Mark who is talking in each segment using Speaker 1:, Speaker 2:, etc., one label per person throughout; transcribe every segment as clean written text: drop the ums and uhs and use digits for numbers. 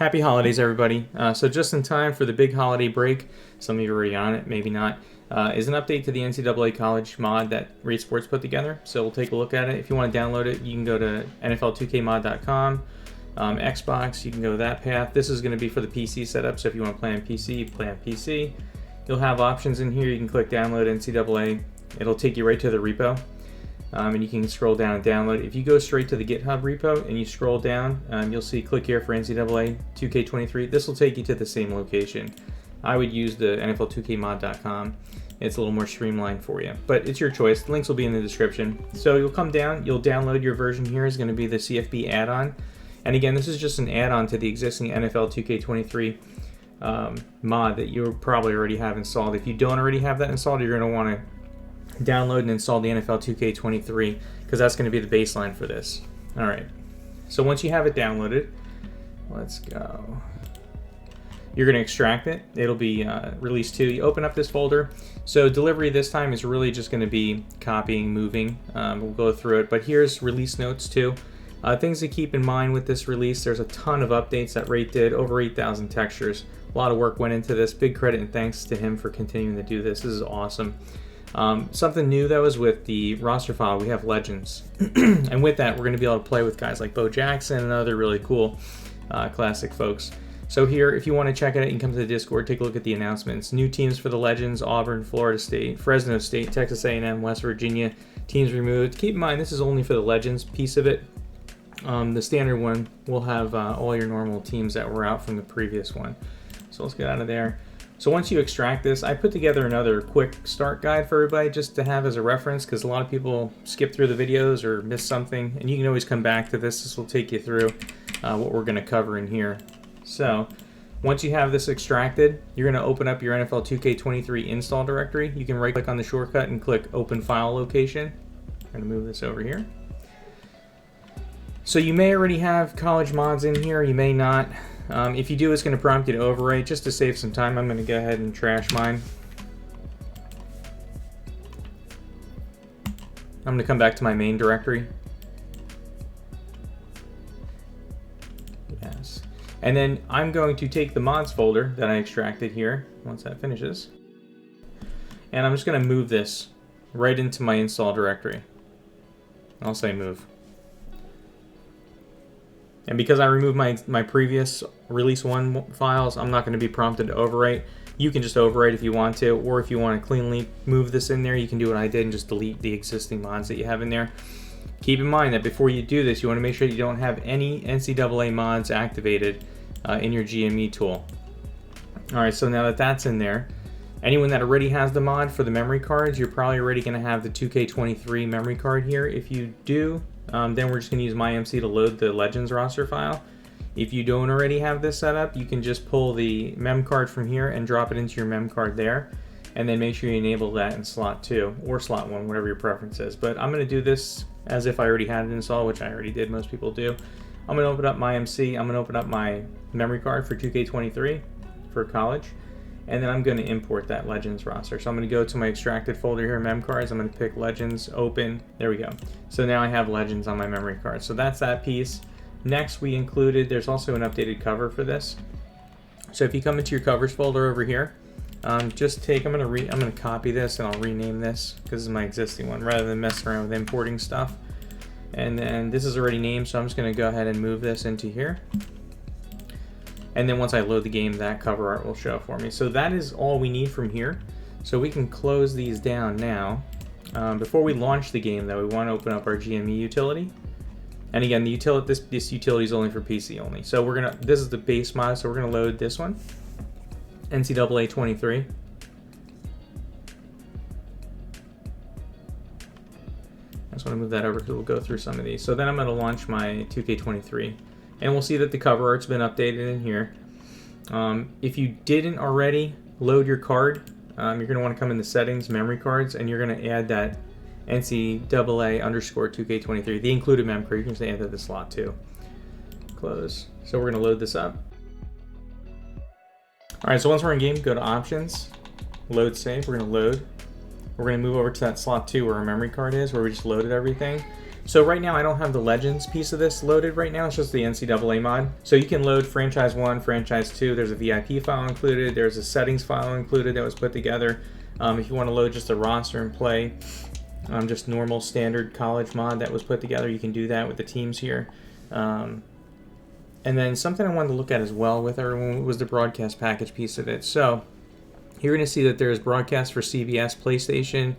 Speaker 1: Happy holidays, everybody. So just in time for the big holiday break, some of you are already on it, maybe not, is an update to the NCAA college mod that Rate Sports put together. So we'll take a look at it. If you want to download it, you can go to NFL2KMod.com. Xbox, you can go that path. This is going to be for the PC setup, so if you want to play on PC, you play on PC. You'll have options in here. You can click download NCAA. It'll take you right to the repo. And you can scroll down and download. If you go straight to the GitHub repo and you scroll down, you'll see click here for NCAA 2K23. This will take you to the same location. I would use the NFL2KMod.com. It's a little more streamlined for you, but it's your choice. The links will be in the description. So you'll come down, you'll download your version here. Is going to be the CFB add-on. And again, this is just an add-on to the existing NFL2K23 mod that you probably already have installed. If you don't already have that installed, you're going to want to download and install the NFL2K23 because that's going to be the baseline for this. All right. So once you have it downloaded, let's go. You're going to extract it. It'll be release 2. You open up this folder. So delivery this time is really just going to be copying, moving. We'll go through it. But here's release notes too. Things to keep in mind with this release, there's a ton of updates that Rate did, over 8,000 textures. A lot of work went into this. Big credit and thanks to him for continuing to do this. This is awesome. Something new though is with the roster file, we have legends. And with that, we're going to be able to play with guys like Bo Jackson and other really cool classic folks. So here, if you want to check it out, you can come to the Discord, take a look at the announcements. New teams for the Legends: Auburn, Florida State, Fresno State, Texas A&M, West Virginia. Teams removed. Keep in mind, this is only for the Legends piece of it. The standard one will have all your normal teams that were out from the previous one. So let's get out of there. So once you extract this, I put together another quick start guide for everybody just to have as a reference because a lot of people skip through the videos or miss something, and you can always come back to this. This will take you through what we're going to cover in here. So once you have this extracted, you're going to open up your NFL 2K23 install directory. You can right click on the shortcut and click open file location. I'm going to move this over here. So you may already have college mods in here, you may not. If you do, it's going to prompt you to overwrite. Just to save some time, I'm going to go ahead and trash mine. I'm going to come back to my main directory. Yes. And then I'm going to take the mods folder that I extracted here, once that finishes. And I'm just going to move this right into my install directory. I'll say move. And because I removed my previous release 1 files, I'm not going to be prompted to overwrite. You can just overwrite if you want to, or if you want to cleanly move this in there, you can do what I did and just delete the existing mods that you have in there. Keep in mind that before you do this, you want to make sure you don't have any NCAA mods activated in your GME tool. Alright, so now that that's in there, anyone that already has the mod for the memory cards, you're probably already going to have the 2K23 memory card here. If you do, then we're just going to use MyMC to load the Legends roster file. If you don't already have this set up, you can just pull the mem card from here and drop it into your mem card there. And then make sure you enable that in slot 2 or slot 1, whatever your preference is. But I'm going to do this as if I already had it installed, which I already did, most people do. I'm going to open up MyMC. I'm going to open up my memory card for 2K23 for college. And then I'm going to import that Legends roster. So I'm going to go to my extracted folder here, mem cards. I'm going to pick Legends, open. There we go. So now I have Legends on my memory card. So that's that piece. Next, we included, there's also an updated cover for this. So if you come into your covers folder over here, just take, I'm going to copy this and I'll rename this because this is my existing one rather than messing around with importing stuff. And then this is already named, so I'm just going to go ahead and move this into here. And then once I load the game, that cover art will show for me. So that is all we need from here. So we can close these down now. Before we launch the game, though, we want to open up our GME utility. And again, the utility, this utility is only for PC only. So we're gonna, this is the base mod, so we're gonna load this one, NCAA 23. I just want to move that over because we'll go through some of these. So then I'm going to launch my 2K23. And we'll see that the cover art's been updated in here. If you didn't already load your card, you're going to want to come into settings, memory cards, and you're going to add that NCAA underscore 2K23, the included mem card. You can just add that to the slot too. Close. So we're going to load this up. Alright, so once we're in game, go to options, load save. We're going to load. We're going to move over to that slot 2 where our memory card is, where we just loaded everything. So right now I don't have the Legends piece of this loaded right now. It's just the NCAA mod. So you can load Franchise 1, Franchise 2. There's a VIP file included. There's a settings file included that was put together. If you want to load just a roster and play just normal standard college mod that was put together, you can do that with the teams here. And then something I wanted to look at as well with everyone was the broadcast package piece of it. So you're going to see that there's broadcast for CBS, PlayStation,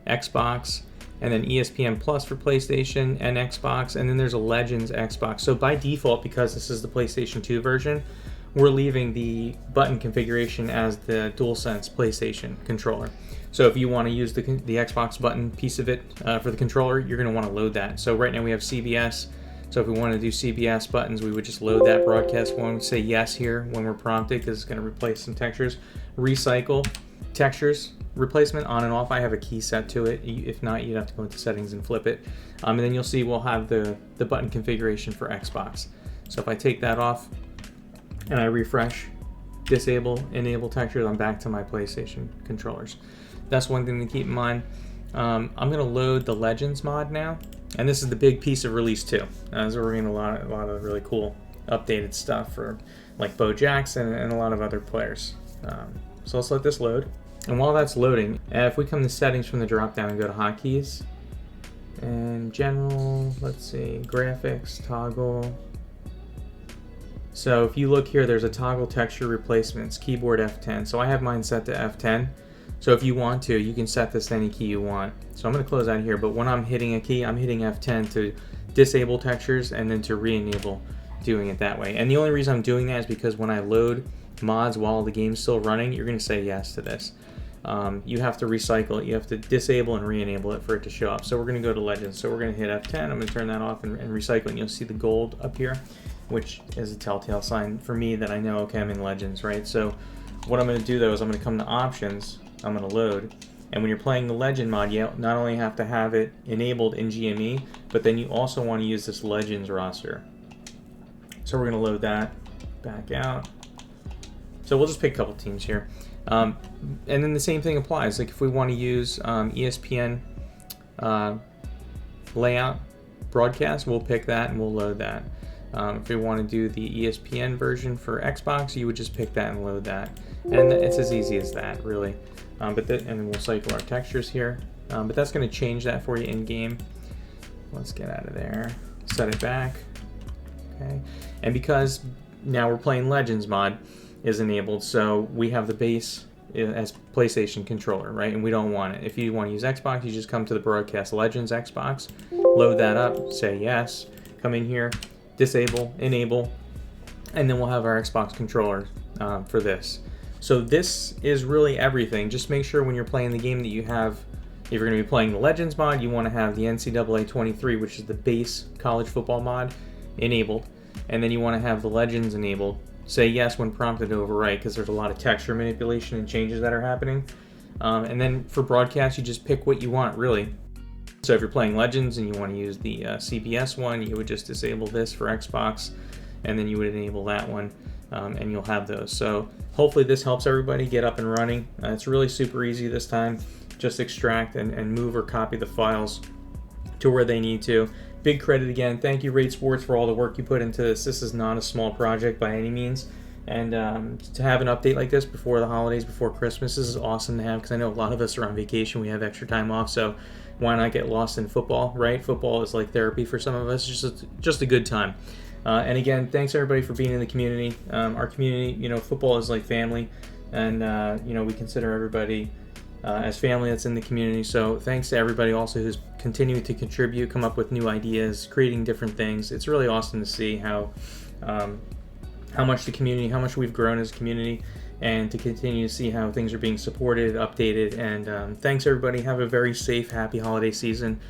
Speaker 1: Xbox, and then ESPN Plus for PlayStation and Xbox, and then there's a Legends Xbox. So by default, because this is the PlayStation 2 version, we're leaving the button configuration as the DualSense PlayStation controller. So if you want to use the Xbox button piece of it for the controller, you're going to want to load that. So right now we have CBS. So if we want to do CBS buttons, we would just load that broadcast one. We'd say yes here when we're prompted because it's going to replace some textures. Recycle textures replacement on and off. I have a key set to it. If not, you'd have to go into settings and flip it. And then you'll see we'll have the button configuration for Xbox. So if I take that off and I refresh, disable, enable textures, I'm back to my PlayStation controllers. That's one thing to keep in mind. I'm going to load the Legends mod now. And this is the big piece of release 2. So we're getting a lot of really cool updated stuff for like Bo Jackson and a lot of other players. So let's let this load. And while that's loading, if we come to settings from the drop down and go to hotkeys, and general, let's see, graphics, toggle. So if you look here, there's a toggle texture replacements, keyboard F10. So I have mine set to F10. So if you want to, you can set this to any key you want. So I'm going to close out here, but when I'm hitting a key, I'm hitting F10 to disable textures and then to re-enable, doing it that way. And the only reason I'm doing that is because when I load mods while the game's still running, you're going to say yes to this. You have to recycle it. You have to disable and re-enable it for it to show up. So we're going to go to Legends. So we're going to hit F10. I'm going to turn that off and recycle it. And you'll see the gold up here, which is a telltale sign for me that I know, okay, I'm in Legends, right? So what I'm going to do, though, is I'm going to come to Options. I'm going to load. And when you're playing the Legend mod, you not only have to have it enabled in GME, but then you also want to use this Legends roster. So we're going to load that back out. So we'll just pick a couple teams here. And then the same thing applies. Like if we want to use ESPN layout broadcast, we'll pick that and we'll load that. If we want to do the ESPN version for Xbox, you would just pick that and load that. And it's as easy as that, really. And then we'll cycle our textures here. But that's going to change that for you in game. Let's get out of there. Set it back. Okay. And because now we're playing Legends mod is enabled, so we have the base as PlayStation controller, right? And we don't want it. If you want to use Xbox, you just come to the broadcast Legends Xbox, load that up, say yes, come in here, disable, enable, and then we'll have our Xbox controller for this. So this is really everything. Just make sure when you're playing the game that you have, if you're going to be playing the Legends mod, you want to have the NCAA 23, which is the base college football mod, enabled, and then you want to have the Legends enabled. Say yes when prompted to overwrite, because there's a lot of texture manipulation and changes that are happening. And then for broadcast, you just pick what you want, really. So if you're playing Legends and you want to use the CBS one, you would just disable this for Xbox, and then you would enable that one, and you'll have those. So hopefully this helps everybody get up and running. It's really super easy this time. Just extract and move or copy the files to where they need to. Big credit again. Thank you, Rate Sports, for all the work you put into this. This is not a small project by any means. And to have an update like this before the holidays, before Christmas, this is awesome to have, because I know a lot of us are on vacation. We have extra time off, so why not get lost in football, right? Football is like therapy for some of us. Just a good time. And again, thanks everybody for being in the community. Our community, football is like family, and we consider everybody as family that's in the community. So thanks to everybody also who's continuing to contribute, come up with new ideas, creating different things. It's really awesome to see how much we've grown as a community, and to continue to see how things are being supported, updated, and thanks everybody. Have a very safe, happy holiday season.